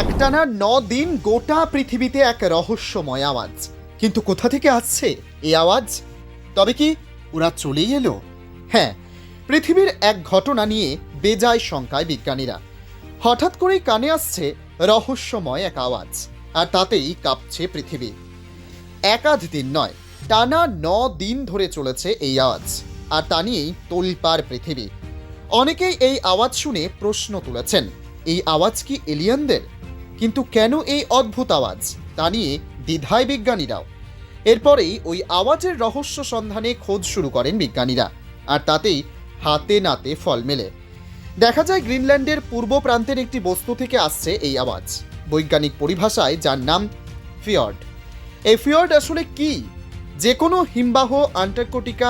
একটানা 9 দিন গোটা পৃথিবীতে এক রহস্যময় আওয়াজ। কিন্তু কোথা থেকে আসছে এই আওয়াজ? তবে কি ওরা চলেই এলো? হ্যাঁ, পৃথিবীর এক ঘটনা নিয়ে বেজায় শঙ্কায় বিজ্ঞানীরা। হঠাৎ করেই কানে আসছে রহস্যময় এক আওয়াজ, আর তাতেই কাঁপছে পৃথিবী। একাধ দিন নয়, টানা 9 দিন ধরে চলেছে এই আওয়াজ, আর তা নিয়েই তোলপাড় পৃথিবী। অনেকেই এই আওয়াজ শুনে প্রশ্ন তুলেছেন, এই আওয়াজ কি এলিয়েনদের? কিন্তু কেন এই অদ্ভুত আওয়াজ, তা নিয়ে দ্বিধায় বিজ্ঞানীরাও। এরপরেই ওই আওয়াজের রহস্য সন্ধানে খোঁজ শুরু করেন বিজ্ঞানীরা, আর তাতেই হাতে নাতে ফল মেলে। দেখা যায় গ্রিনল্যান্ডের পূর্ব প্রান্তের একটি বস্তু থেকে আসছে এই আওয়াজ। বৈজ্ঞানিক পরিভাষায় যার নাম ফিয়র্ড। এই ফিয়র্ড আসলে কি? যে কোনো হিমবাহ, আন্টার্কটিকা,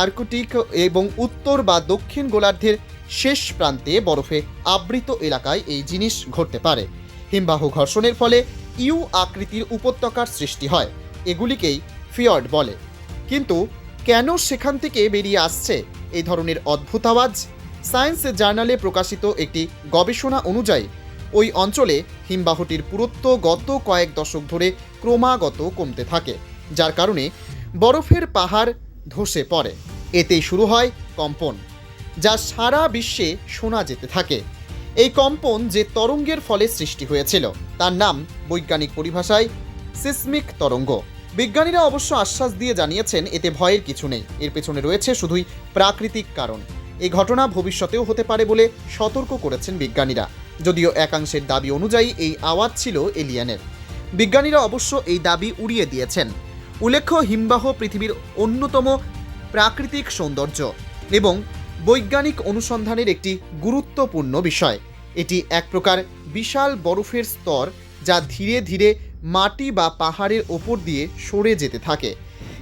আর্কটিক এবং উত্তর বা দক্ষিণ গোলার্ধের শেষ প্রান্তে বরফে আবৃত এলাকায় এই জিনিস ঘটতে পারে। হিমবাহ ঘর্ষণের ফলে ইউ আকৃতির উপত্যকার সৃষ্টি হয়, এগুলিকেই ফিয়র্ড বলে। কিন্তু কেন সেখান থেকে বেরিয়ে আসছে এই ধরনের অদ্ভুত আওয়াজ? সায়েন্স জার্নালে প্রকাশিত একটি গবেষণা অনুযায়ী ওই অঞ্চলে হিমবাহটির পুরুত্ব গত কয়েক দশক ধরে ক্রমাগত কমতে থাকে, যার কারণে বরফের পাহাড় ধসে পড়ে। এতেই শুরু হয় কম্পন, যা সারা বিশ্বে শোনা যেতে থাকে। এই কম্পন যে তরঙ্গের ফলে সৃষ্টি হয়েছিল তার নাম বৈজ্ঞানিক পরিভাষায় সিসমিক তরঙ্গ। বিজ্ঞানীরা অবশ্য আশ্বাস দিয়ে জানিয়েছেন এতে ভয়ের কিছু নেই, এর পেছনে রয়েছে শুধুই প্রাকৃতিক কারণ। এই ঘটনা ভবিষ্যতেও হতে পারে বলে সতর্ক করেছেন বিজ্ঞানীরা। যদিও একাংশের দাবি অনুযায়ী এই আওয়াজ ছিল এলিয়েনের, বিজ্ঞানীরা অবশ্য এই দাবি উড়িয়ে দিয়েছেন। উল্লেখ্য, হিমবাহ পৃথিবীর অন্যতম প্রাকৃতিক সৌন্দর্য এবং বৈজ্ঞানিক অনুসন্ধানের একটি গুরুত্বপূর্ণ বিষয়। এটি এক প্রকার বিশাল বরফের স্তর, যা ধীরে ধীরে মাটি বা পাহাড়ের ওপর দিয়ে সরে যেতে থাকে।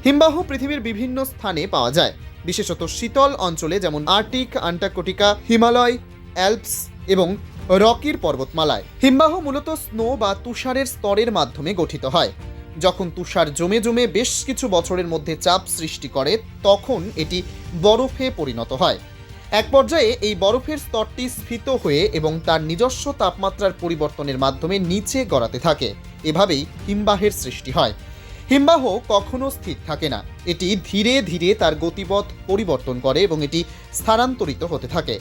হিমবাহ পৃথিবীর বিভিন্ন স্থানে পাওয়া যায়, বিশেষত শীতল অঞ্চলে যেমন আর্কটিক, আন্টার্কটিকা, হিমালয়, অ্যালপস এবং রকির পর্বতমালায়। হিমবাহ মূলত স্নো বা তুষারের স্তরের মাধ্যমে গঠিত হয়। যখন তুষার জমে জমে বেশ কিছু বছরের মধ্যে চাপ সৃষ্টি করে, তখন এটি বরফে পরিণত হয়। এক পর্যায়ে এই বরফের স্তরটি স্ফীত হয়ে এবং তার নিজস্ব তাপমাত্রার পরিবর্তনের মাধ্যমে নিচে গড়াতে থাকে। এভাবেই হিমবাহের সৃষ্টি হয়। হিমবাহ কখনো স্থির থাকে না, এটি ধীরে ধীরে তার গতিপথ পরিবর্তন করে এবং এটি স্থানান্তরিত হতে থাকে।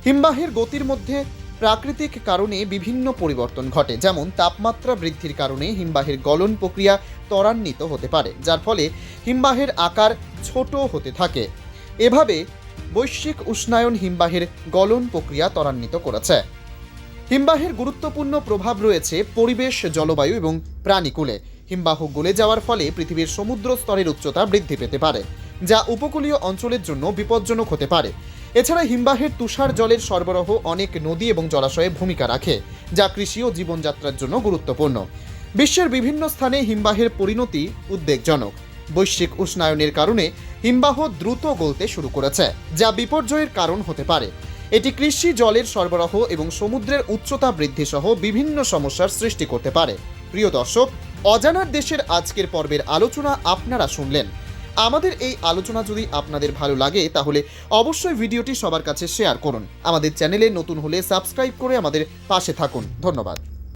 হিমবাহের গতির মধ্যে প্রাকৃতিক কারণে বিভিন্ন পরিবর্তন ঘটে, যেমন তাপমাত্রা বৃদ্ধির কারণে হিমবাহের গলন প্রক্রিয়া ত্বরান্বিত হতে পারে, যার ফলে হিমবাহের আকার ছোট হতে থাকে। এভাবে বৈশ্বিক উষ্ণায়ন হিমবাহের গলন প্রক্রিয়া ত্বরান্বিত করেছে। হিমবাহের গুরুত্বপূর্ণ প্রভাব রয়েছে পরিবেশ, জলবায়ু এবং প্রাণীকুলে। হিমবাহ গলে যাওয়ার ফলে পৃথিবীর সমুদ্র স্তরের উচ্চতা বৃদ্ধি পেতে পারে, যা উপকূলীয় অঞ্চলের জন্য বিপজ্জনক হতে পারে। এছাড়া হিমবাহের তুষার জলের সরবরাহ অনেক নদী এবং জলাশয়ে ভূমিকা রাখে, যা কৃষি ও জীবনযাত্রার জন্য গুরুত্বপূর্ণ। বিশ্বের বিভিন্ন স্থানে হিমবাহের পরিণতি উদ্বেগজনক। বৈশ্বিক উষ্ণায়নের কারণে হিমবাহ দ্রুত গলতে শুরু করেছে, যা বিপর্যয়ের কারণ হতে পারে। এটি কৃষি, জলের সরবরাহ এবং সমুদ্রের উচ্চতা বৃদ্ধি সহ বিভিন্ন সমস্যার সৃষ্টি করতে পারে। প্রিয় দর্শক, অজানার দেশের আজকের পর্বের আলোচনা আপনারা শুনলেন। আমাদের এই আলোচনা যদি আপনাদের ভালো লাগে তাহলে অবশ্যই ভিডিওটি সবার কাছে শেয়ার করুন। আমাদের চ্যানেলে নতুন হলে সাবস্ক্রাইব করে আমাদের পাশে থাকুন। ধন্যবাদ।